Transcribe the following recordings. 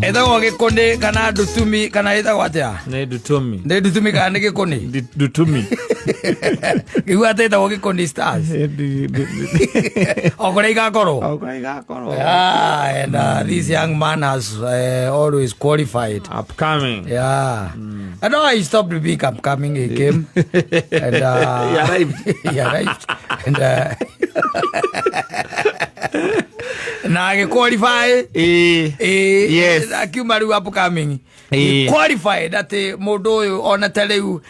Etagwo gikoni kana dutumi kana etagwo atia? Ne dutumi. Ne dutumi kana ne gikoni? Dutumi. Igua etagwo gikoni stars. Okore igakoro. Okore igakoro. Yeah, and this young man has always qualified. Upcoming. Yeah. I know he stopped being upcoming. He came and he arrived. He arrived and na ge qualify. Yes. Akiuma riu upcoming. Qualified that mundu uyu ona tariu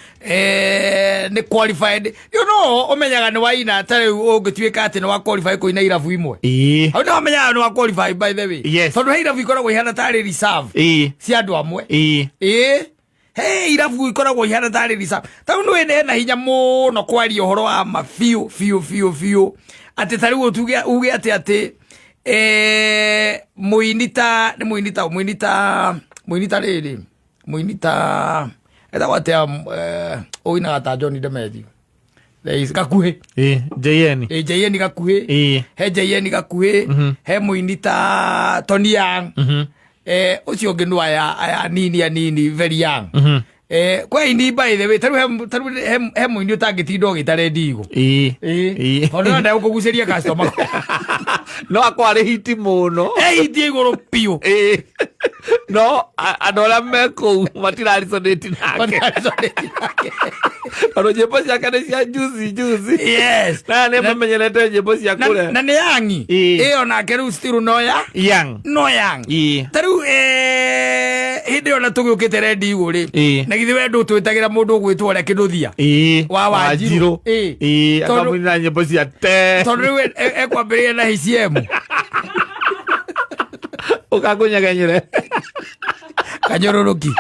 ni qualified. You know omenyaga ni waina tariu ungituika ati ni wa qualify kuina irabu imwe. Au no omenyaga ni wa qualify by the way. Yes. Tondu irabu ikoragwo ihana tari reserve. Si andu amwe. Hey, irabu ikoragwo ihana tari reserve. Tondu wene na hinya muno kwaria uhoro wa mafiu ati tariu uge ati muinita eta watea oina gata John Demethi gakuhe JN gakuhe he JN gakuhe he muinita Tony Young ucio ngindu aya nini very young kwa ini by the way taru he muini utangitindo gitare ndigo ona nda ukuguceria customer no akwari hiti muno hiti iguru piu no adola meko matiralisoneti nake aro jebo cia kane cia juicy yes na ne mamenyelete jebo cia kule na ne yangi ona keru still no young taru hindi ona tugukite rendi iguri na githi wendu twitagira mundu gwitwo re kiduthia wa Wanjiru akamwina nyimbo cia te tondu ekwambiria na HCM ukakunyagenyere kanyororoki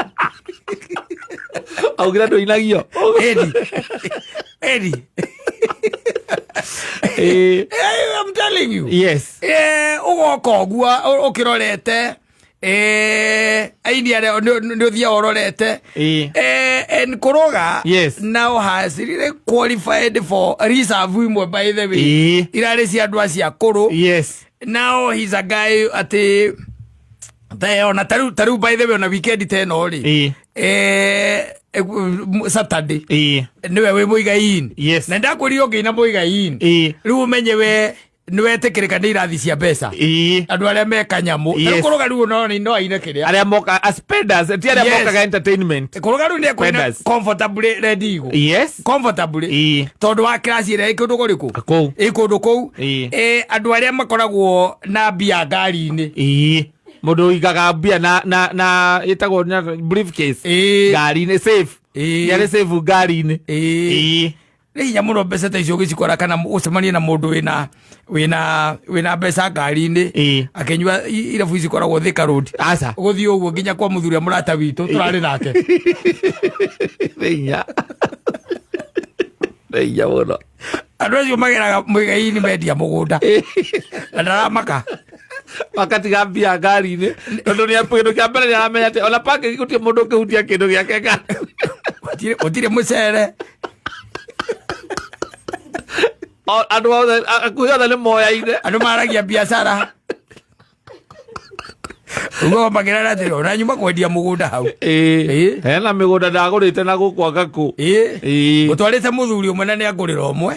augira ndo inagio Eddie I'm telling you yes ugoka ogua ukirorete India no thia ororete and Koroga now has really qualified for reserve imwe by the way irare cia andu acia kuru now he's a guy at they on taru by the way on a weekend teno ri Saturday niwe we muigaini na ndakurio ngina muigaini riu umenyewe niwe tekirika ni irathi cia pesa andu aria meka nyamu Koroga riu no aine kiria aria moka spenders ti aria moka entertainment Koroga riu ni kwenda comfortably ready go comfortably tondu wa class ire ikundu guriku ikundu kou andu aria makoragwo na bia ngari-ini mundu igaga bia na itagwo briefcase ngari-ini safe yare safe ngari-ini hinya muno mbeca ta icio gicikora kana ucemanie na mundu wina mbeca ngari-ini akenyua irabu icikoragwo Thika Road aca guthii uguo nginya kwa muthuri murata witu turari nake hinya muno andu acio mageraga muigai-ini mendia mugunda na ndaramaka makatiga mbia ngari-ini tondu ni kindu kia mbere niaramenya ati ona pake gutie mundu kihutia kindu giake ngari gutire mucere andu akuhiothe ni moya-ine andu maragia biacara ugo magirana ati ona nyuma kwendia mugunda hau hena migunda ndagurite na gukwa ngaku utwarite muthuri umwe na ni agurira umwe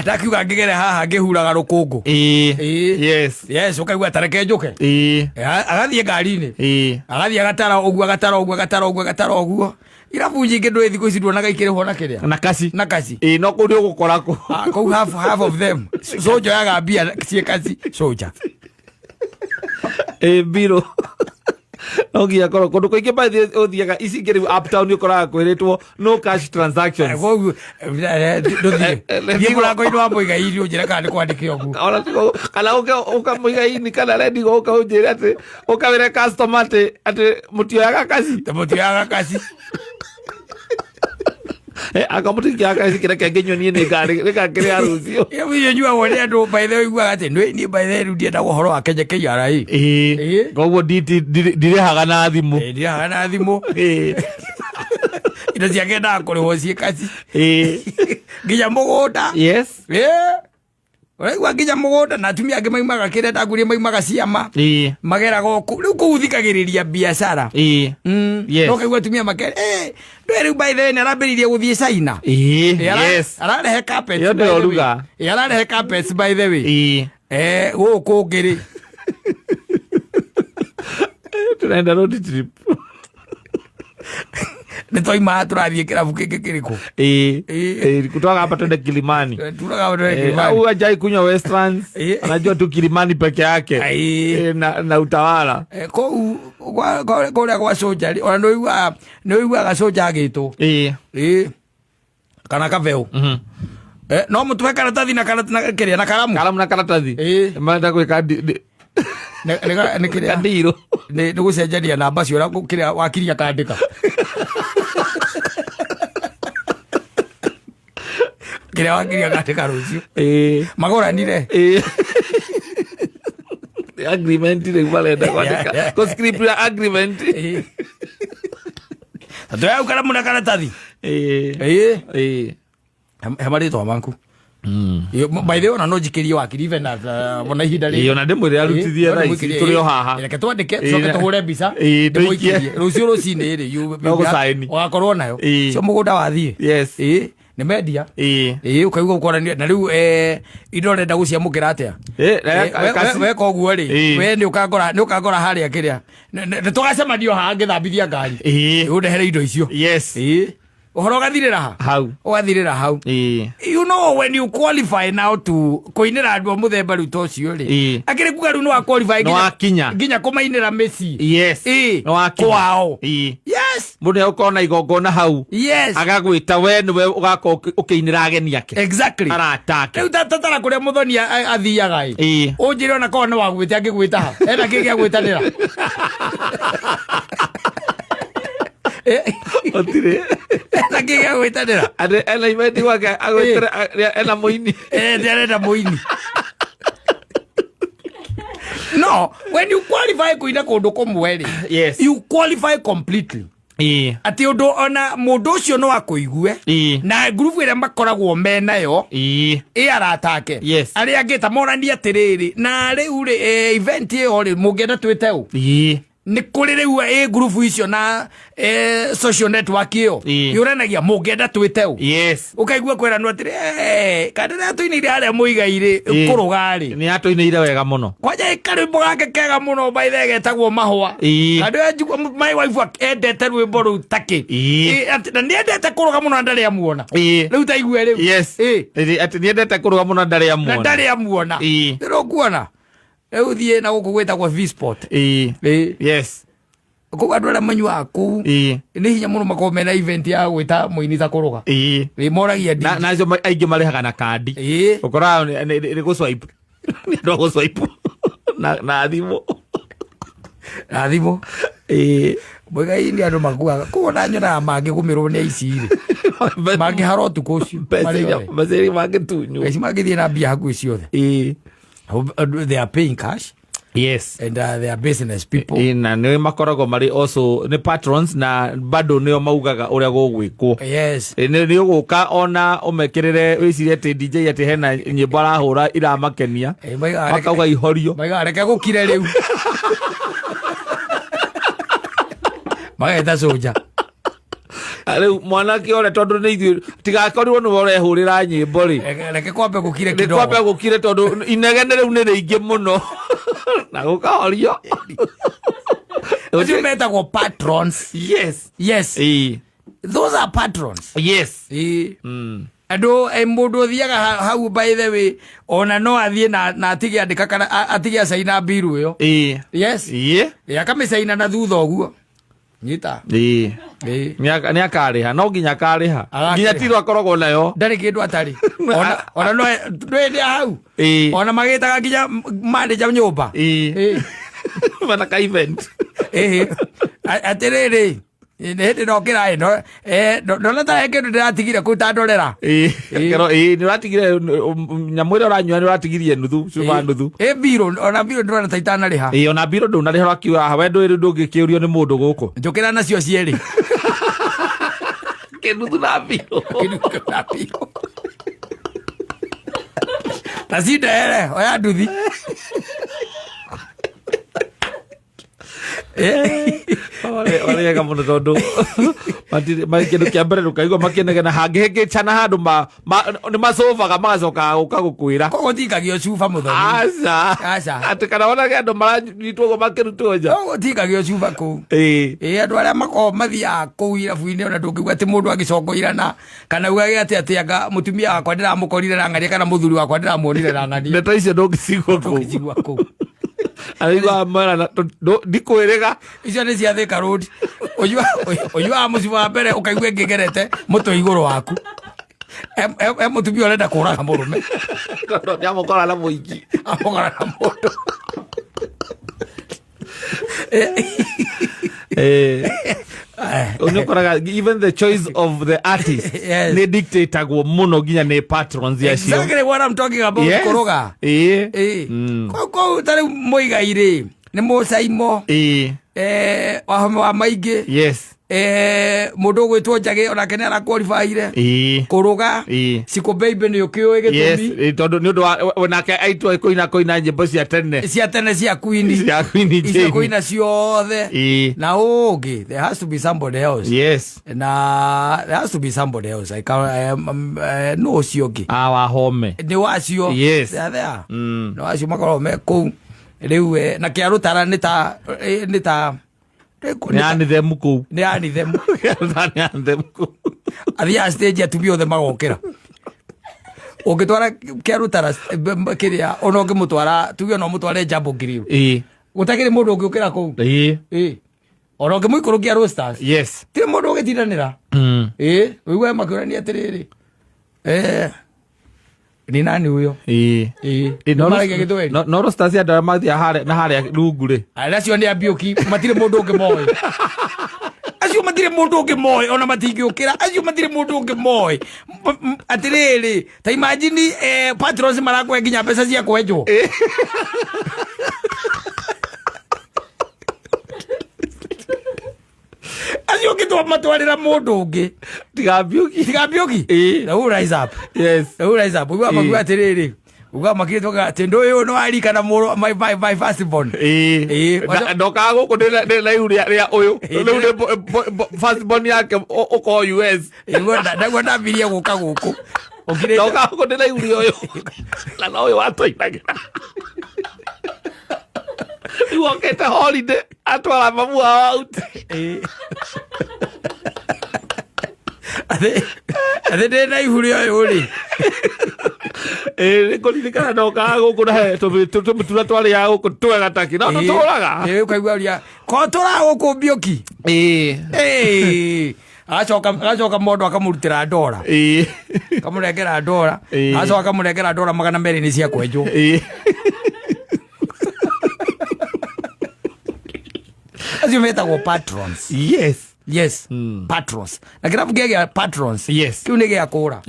ndakiuga ngigere haha ngihuraga rukungu yes ukaigua tareke njuke agathie ngari-ini agathie agatara uguo irabu nyingi ndu thiku ici nduonaga ikiriho na kiria na kasi no kuri ugukora ku kou half of them soja yaga bia cie kasi soja biro ogia koro kundu kuingi ba uthiaga ici ngiri uptown ukoraga kwiritwo no cash transactions nduthie murango ini wa muigai-ini unjire kana ni kwandike ogu kana uka muigai-ini kana ready go uka unjire ati ukawire customer ati mutioyaga kasi akamutingia kasi kira kengenyo ni ngari rikakire arucio iyo nyua wone andu by the way igua ati ni by the way ndienda guhoro wa Kenya KRA gogo dire haga na thimu ina ciagenda kurihwo cie kasi nginya mugunda Oregwa nginya mugunda na atumia angi maimaga kire ndagurie maimaga ciama. Magera goku. Riu kuuthikagiriria biashara. Yes. No kaigua atumia makere. Ndweri by the way arambiririe guthie China. Yes. Ararehe carpets. Yo ndo ruga. Ararehe carpets by the way. Guku ngiri. Turenda road trip. Nitoima turathie kirabu kiki kiriko. Kutoka hapa twende Kilimani. Au ajai kunywa Westlands. Anajua tu Kilimani peke yake. Na Utawala. Kwa kwa soja. Ona noiwa ga soja gitu. Kana kaveo. No mutwe karatathi na kiria na karamu. Karamu na karatathi. Manda gwika ne kiria ndiro. Ne gucenjania namba cio kiria wakiria kandika. Kiria wakiria kandika rucio. Magoranire. Agreement ile valenda kwandika. Ko script ya agreement. Ndio karamu na karatathi. Hamari to manku. By the way ona no jikirio wakiri even na bona ihinda ri. Ona ndemwe ri arutithie raisi turi o haha. Reke twandike coke tuhure mbica. Rucio rucine ri yu ugakorwo nayo. Cio mugunda wathie. Yes. Ni media. Ukaigua ukorania na riu indo renda guciamukira atia. We koguo ri. We ni ukagora haria kiria. Tugacemadio haha ngithambithia ngari. Undehere indo icio. Yes. Uhoro gathirira ha hau ugathirira hau. You know when you qualify now to koinira andu muthemba ru tocio ri akiri kuga ru no qualify ginya kumainira Messi. Yes. No kwao. Yes. Mundu ukona igongona hau. Yes. Agagwita we niwe ugako ukiinira ageni yake. Exactly. Aratake riu tatara kuria muthoni athiaga unjire ona kona wagwite angigwita ha ena kigia gwitanira. Otire na kiga gwitanira ena imeti wake agwitira ena muini ndirenda muini. No, when you qualify kuina kundu kumwe, yes, you qualify completely. Ati undu ona mundu ucio no akuigue na group ire makoragwo mena yo aratake. Yes. Ari angita morania atiriri na riu ri event iyo ri mungenda twite u ni kuri riu group icio na social network iyo yuranagia mungenda twite u. Yes. Ukaigua kwera no atiri kadira atuinire aria muigaire kurugari ni atuinire wega muno kwaja ikarwimbo gake kega muno by the getagwo mahwa kadira my wife endete rwimbo ru taki na ni endete kuruga muno ndari amuona riu taigwe riu. Yes. Ati ni endete kuruga muno ndari amuona ndiro kuona uthie na gukugwita kwa V-Sport. Yes. Ko andura manyua aku ni hinya muno makomena event ya gwita muini ta kuruga moragia ndi na zo aingi marehaga na kandi ukora ni go swipe ndo go swipe na thimo boga ini andu makuaga kuona nyona mangi gumirwo ni iciri mangi harotu kucio mazeri mangi tunyu eci mangi thina bia haku ciothe. They are paying cash. Yes. And they are business people. Na ni makorago mari also ni patrons na bado nio maugaga uria gugwikwo. Yes. Ni uguka ona umekirire wicire ati DJ ati hena nyimbo arahura iramakenia makauga ihorio maiga reke gukire riu maga soja ale mwana kiore tondu ni ithu tigakorirwo ni urehurira nyimbo ri reke kwambe gukire kidogo kwambe gukire tondu inegene riu ni ringi muno na gukahorio you metagwo patrons. Yes. Yes. Those are patrons. Yes. Ado mundu thiaga hau by the way ona no athie na atigi andika kana atigi asaina biru yo. Yes. Akamisaina na thutha uguo nyita ni akariha no nginya akariha nginya tiro akoragwo nayo ndari kindu atari ona no ndwende hau ona magitaga nginya manager nyumba bana ka event atiriri ni no kira no no ta eke ndiratigire kutandorera kero ni ratigire nyamwira uranywa ni ratigirie nuthu cuba nuthu biro ona biro ndona taitana riha ona biro ndo nariho akiura hawe ndo ndugikiurio ni mundu guku njukira nacio cieri kinuthu na biro Tacinda oya nduthi. Wale muno tondu kindu kia mbere rukaigua makinegena hangihingicana handu ni macubaga magacoka guka gukwira koguo tikagio cuba muthoni. Aca ati kana wonage andu maranyitwo guo makirutwo nja koguo tikagio cuba kuu. Andu aria makoragwo mathiaga kuu irabu-ini ona ndungiuga ati mundu agicongoirana kana ugage ati anga mutumia wakwa ndiramukorire na ng'ania kana muthuri wakwa ndiramuonire na ng'ania. Ndeto icio ndungicigua kuu. Aigua mara ndikwiriga icio ni cia Thika Road. Unyuaga mucibo wa mbere ukaigua ngigerete muto iguru waku. Mutumia urenda kuraga murume. Niamukora na muingi. Amukora na mundu. Even the choice of the artist ni dictatagwo muno nginya ni patrons yacio. Exactly what I'm talking about. Kuruga ko tari muigaire ni mucaimo wahome wa maingi. Yes. Mundu gwitwo Njagi onake ni arakwalifaire kuruga Siko Baby ni ukiwe gitumi. Yes, tondu ni undu onake aitwa koina nyimbo cia tene cia Queen cia koina ciothe na ungi there has to be somebody else. Yes, na there has to be somebody else. I can no ciongi wahome ni wacio. Yes, there no wacio makoro me ku riu na kia rutara ni ta ni them ku ni them athia stage atumia othe magokira ungitwara kerutara kiria ona ungimutwara tuge no mutware Jambo Grill gutakiri mundu ungiukira ku ona ungimuikurukia Roasters. Yes, ti mundu ugitindanira uigwe makirania atiriri ni nani huyo? No Roasters ya ndara mathia hare na hare rungu ri acio ni ambioki matire mundu ungi moy. Acio matire mundu ungi moy ona matingiukira. Acio matire mundu ungi moy atiriri ta imagine patrons marakwe nginya pesa cia kwenjwo. Acio kitwa matwarira mundu ungi tigambioki na who rise up. Yes, who rise up uga magwa atiriri uga makitwa tendo uyu no arika na muro my first born ndoka guku ndina iuria ria uyu first born yake uko US ndagwa ndabiria guka guku ndoka guku ndina iuria uyu na no uyu watoinagira iwokete holiday atwara mamu out ate ndina iuria uyu ri nikuririkana ndoka guku na tumutuna twari ya guku twega taki no turaga ukaigua ria ko turaga guku mbioki agacoka mundu akamurutira ndora akamurengera ndora agacoka akamurengera ndora 200 ni cia kwenjwo. Acio metagwo patrons. Yes, patrons na kirabu kia patrons. Yes, kiu ni gia kura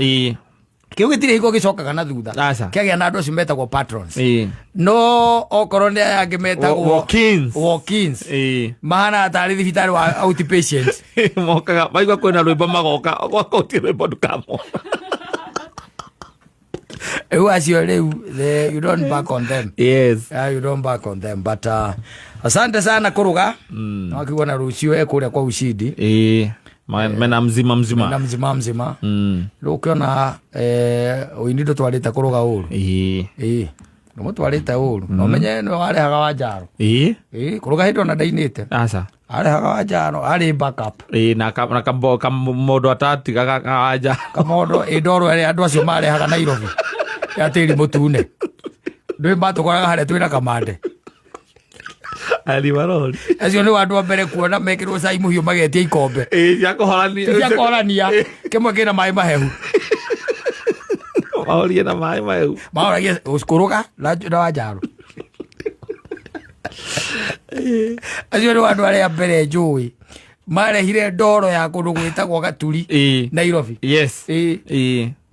kiu gitire hiko gicokaga na thutha kiagia na andu acio metagwo patrons. No okorwo ni angi metagwo walk-ins mahana atari thibitari wa outpatients mokaga maigua kwina rwimbo magoka gwakoti rwimbo ndukamo acio riu you don't back on them. Yes, you don't back on them but asante sana kuruga wakiwa na rucio kuria kwa ushindi mena mzima ru ukiona uini ndo twarite kuruga uru no mutwarite uru no menye no arehaga Wanjaro kuruga hindo na ndainite arehaga Wanjaro ari backup na kamodo atatigaga Wanjaro kamodo ndoro ere andu acio marehaga Nairobi ya tiri mutune ndwe matukoraga haria twina kamande ali maroli acio ni wandu wa mbere kuona mekirwo cai muhiu magetia ikombe cia kuhorania kimwe kina mai mahehu maorie na mai mahehu maoragia kuruga na Wanjaro. Acio ni wandu aria mbere njui marehire ndoro ya kundu gwitagwo Gaturi Nairobi. Yes,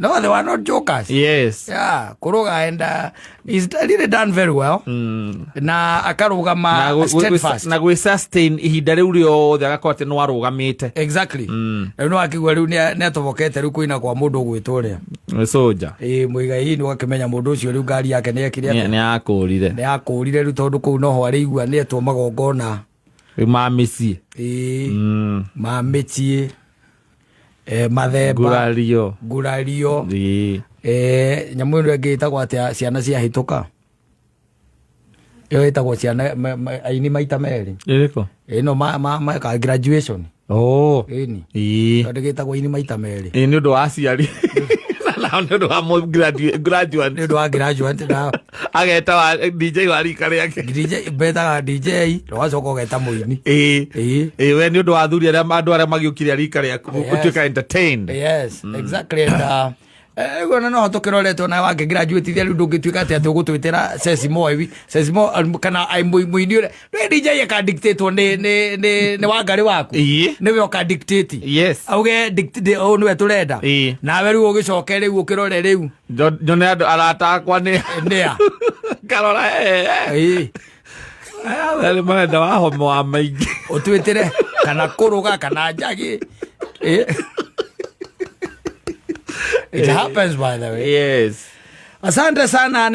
No, they were not jokers. Yes. Yeah, kuruga and he's really done very well. Na akarugama steadfast. Na gwe sustain ihinda riu riothe agakorwo ati no arugamite. Exactly. No akigwa riu ni atobokete riu kuina kwa mundu gwituria. Soja. Muigai ni wakimenya mundu ucio riu ngari yake ni ekire. Ni akurire. Ni akurire riu tondu kuu no ho arigwa ni etwo magongona. Mamicie. Mamicie. Mathemba ngurario nyamu ĩno ĩngĩ ĩtagwo atĩa ciana ciahĩtũka ĩyo ĩtagwo ciana aini maita merĩ ĩrĩkũ ĩno meka graduation ĩni tondũ gĩtagwo aini maita merĩ nĩ ũndũ wa aciari na nĩ ũndũ wa graduate nĩ ũndũ wa graduate na ageta wa DJ wa rika rĩake DJ betaga DJ wacoka ũgeta mũini we nĩ ũndũ wa athuri arĩa andũ arĩa magĩũkire rika rĩaku ũtuĩka entertained. Yes, exactly. And ego no tukiroretwo na wake graduate thia ndu ngituika ati ugutwitira Sesimo hivi Sesimo kana ai muini ule DJ aka dictate ni wangari waku niwe oka dictate auge dictate o niwe turenda nawe riu ugicoke riu ukirore riu nyone andu arata akwa ni karora ale marenda wahomo wa maingi utwitire kana kuruga kana njagi It happens, by the way. Yes. Asante sana,